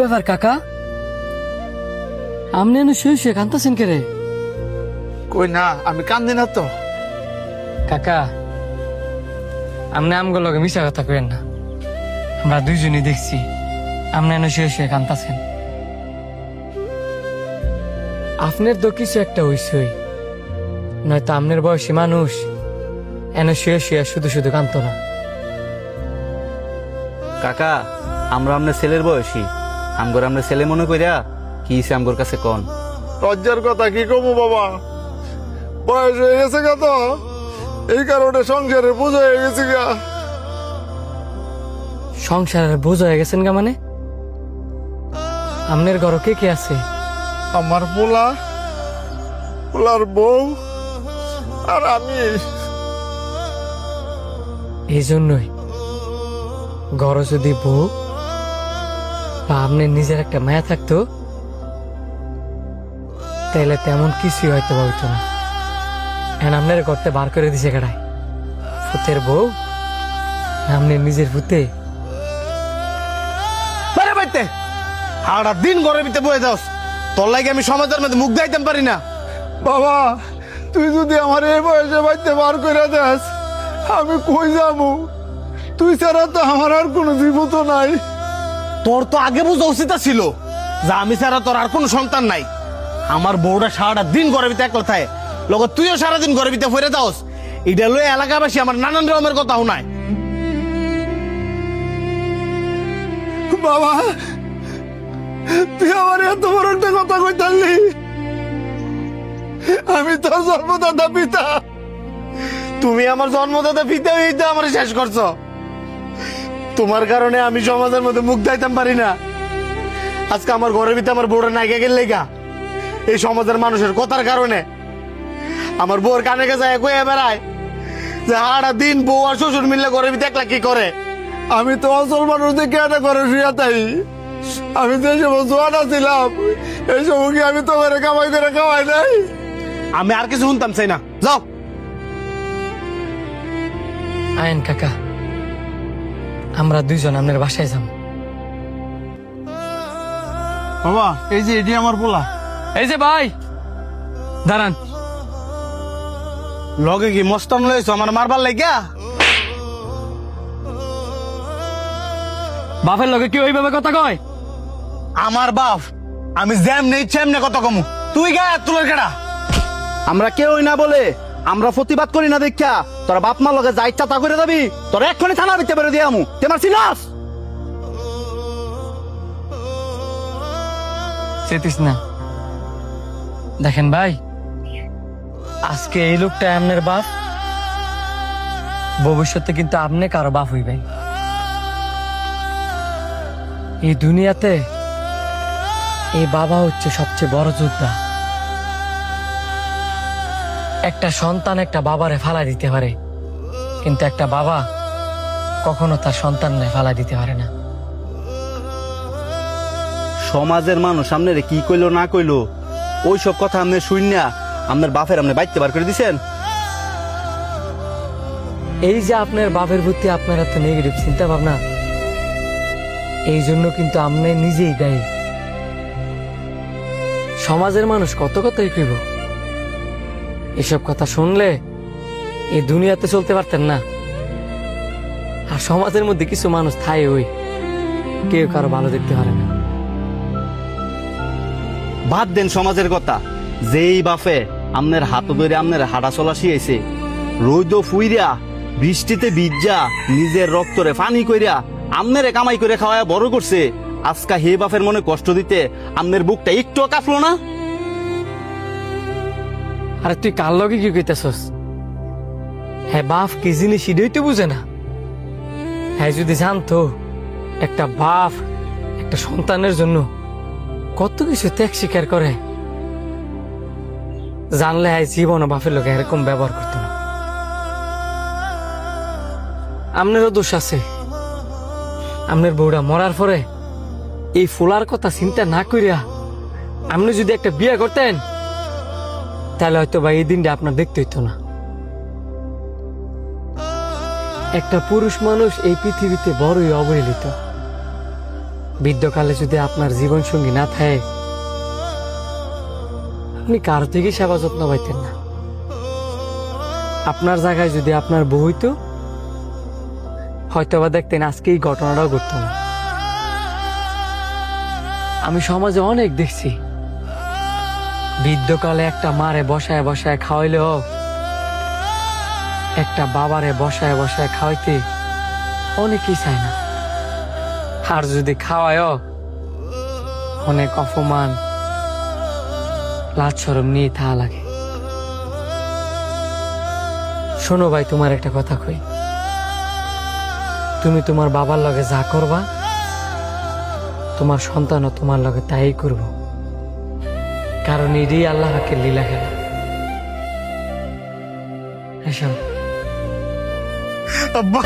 ব্যাপার কাকা? আপনি এনে শুয়ে শুয়ে কান্তাছেন কে রে? কই না, আমি কান্দি না তো। কাকা, আপনি আমগুলো লগে মিশা কথা কইেন না। আমরা দুইজনই দেখছি আপনি এনে শুয়ে শুয়ে কান্তাছেন। আপনার তো কিছু একটা হইসই, নয়তো আপনার বয়সী মানুষ এনে শুয়ে শুয়ে শুধু শুধু কান্ত না। কাকা, আমরা আপনার ছেলের বয়সী, আমগর আমরা ছেলে মনে কইরা কি হইছে আমগর কাছে কোন? লজ্জার কথা কি কমু বাবা, বয়স হয়ে গেছে গা তো, এই কারণে সংসারের বোঝা হয়ে গেছে গা। সংসারের বোঝ হয়ে গেছেন গা মানে? আপনার ঘর কে কে আছে? আমার পোলার বউ আর আমি। এই জন্যই ঘর যদি বউ বা আপনার নিজের একটা মায়া থাকতো, তাহলে তেমন কিছুই হয়তো বা হইতো না। এখন আপনার ঘরতে বার করে দিছে কেডায়? ফুতের বউ না আপনার নিজের ফুতে? বারে বাইতে সারা দিন ঘরের ভিতরে বয়ে যাস, তোর লাগে আমি সমাজের মধ্যে মুখ দেখাইতে পারি না। বাবা, তুই যদি আমার এই বয়সে বাড়িতে বার করে দেস, আমি কই যাবো? তুই ছাড়া তো আমার আর কোনো জীবত নাই। তোর তো আগে বোঝা উচিত ছিল যে আমি ছাড়া তোর আর কোনো সন্তান নাই। আমার বউটা সারাটা দিন ঘরের ভিতরে একলা থাকে, লগত তুইও সারাদিন ঘরের ভিতরে ফিরে যাস। এটা লয়ে এলাকাবাসী আমার নানান রকমের কথা শোনায়। বাবা, তুই আমার এত বড় একটা কথা কইতালি? আমি তোর জন্মদাতা পিতা। তুমি আমার জন্মদাতা পিতা হইতে আমার শেষ করছো। তোমার কারণে আমি সমাজের মধ্যে মুখ দেখাইতাম পারি না। আজকে আমার ঘরের ভিতরে আমার বউটা নাইকা গেল লেগা এই সমাজের মানুষের কথার কারণে। আমার বউর কানে কাছে কয়ে বেড়ায় যে সারা দিন বউ আর শ্বশুর মিললে ঘরের ভিতরে একলা কি করে। আমি তো অসল মানুষ দেখে এটা করে শুয়ে তাই। আমি যে সময় জোয়ান ছিলাম, এই সময় কি আমি তোমার কামাই করে খাওয়াই নাই? আমি আর কিছু শুনতাম চাই না, যাও। আয়েন কাকা, আমরা দুইজন আপনার বাসায় যাব। বাবা, এই যে এটি আমার পোলা। এই যে ভাই দাঁড়ান। লগে কি মস্তান লইছো আমার মারবার লাগিয়া? বাপের লগে কি ওইভাবে কথা কয়? আমার বাপ আমি যেমনে ইচ্ছা এমনি কত কমু, তুই গায়ে হাত তুলের কেডা? আমরা কেউই না বলে আমরা প্রতিবাদ করি না দেখা তোর বাপ মার লগে যা ইচ্ছা তা করে যাবি। তোর এক্ষুনি থানা ভিতরে বেরো দিয়ে আমু, তোমার চিনাস? চেতিস না। দেখেন ভাই, আজকে এই লোকটা আপনার বাপ, ভবিষ্যতে কিন্তু আপনি কারো বাপ হইবেন। এই দুনিয়াতে এই বাবা হচ্ছে সবচেয়ে বড় যোদ্ধা। একটা সন্তান একটা বাবারে ফালা দিতে পারে, কিন্তু একটা বাবা কখনো তার সন্তানরে ফালা দিতে পারে না। সমাজের মানুষ আপনার কি কইলো না কইলো ওই সব কথা আপনি শুনিয়া আপনার বাপের আপনি বাইতে বার করে দিছেন। এই যে আপনার বাপের প্রতি আপনার এত নেগেটিভ চিন্তা ভাবনা, এই জন্য কিন্তু আপনি নিজেই দায়ী। সমাজের মানুষ কত কথাই কইব, এসব কথা শুনলে এই দুনিয়াতে চলতে পারতেন না। আর সমাজের মধ্যে কিছু মানুষ থাই ওই কেউ কারো ভালো দেখতে পারে না। বাদ দেন সমাজের কথা। যেই বাপে আপনার হাত ধরে আপনার হাঁটা চলা শিয়েছে, রোদ ফুইরা বৃষ্টিতে ভিজা নিজের রক্তরে পানি কইরা আপনারে কামাই করে খাওয়ায় বড় করছে, আজকা হে বাপের মনে কষ্ট দিতে আপনার বুকটা একটু কাঁপলো না? আরে তুই কার লগে কি কইতেছস? হ্যাঁ, বাপ কি জিনিস সেটাই তো বুঝে না। হ্যাঁ, যদি জানতো একটা বাপ একটা সন্তানের জন্য কত কিছু ত্যাগ স্বীকার করে, জানলে হ্যাঁ জীবন বাপের লোকে এরকম ব্যবহার করতো না। আপনারও দোষ আছে। আপনার বউটা মরার পরে এই ফুলার কথা চিন্তা না করিয়া আপনি যদি একটা বিয়ে করতেন, তাহলে হয়তো বা এই দিনটা আপনার দেখতে হইতো না। একটা পুরুষ মানুষ এই পৃথিবীতে বড়ই অবহেলিত। বৃদ্ধকালে যদি আপনার জীবন সঙ্গী না থাকে, আপনি কারো থেকে সেবা যত্ন পাইতেন না। আপনার জায়গায় যদি আপনার বউ হইতো, হয়তো বা দেখতেন আজকে এই ঘটনাটাও ঘটতো না। আমি সমাজে অনেক দেখছি, বৃদ্ধকালে একটা মারে বসায় বসায় খাওয়াইলেও একটা বাবারে বসায় বসায় খাওয়াইতে অনেকেই চায় না। আর যদি খাওয়ায়ও, অনেক অপমান লাজ শরম নিয়ে থাকা লাগে। শোনো ভাই, তোমার একটা কথা কই, তুমি তোমার বাবার লগে যা করবা, তোমার সন্তানও তোমার লগে তাই করব, কারণ এরই আল্লাহ পাকের লীলা খেলা। এসব আব্বা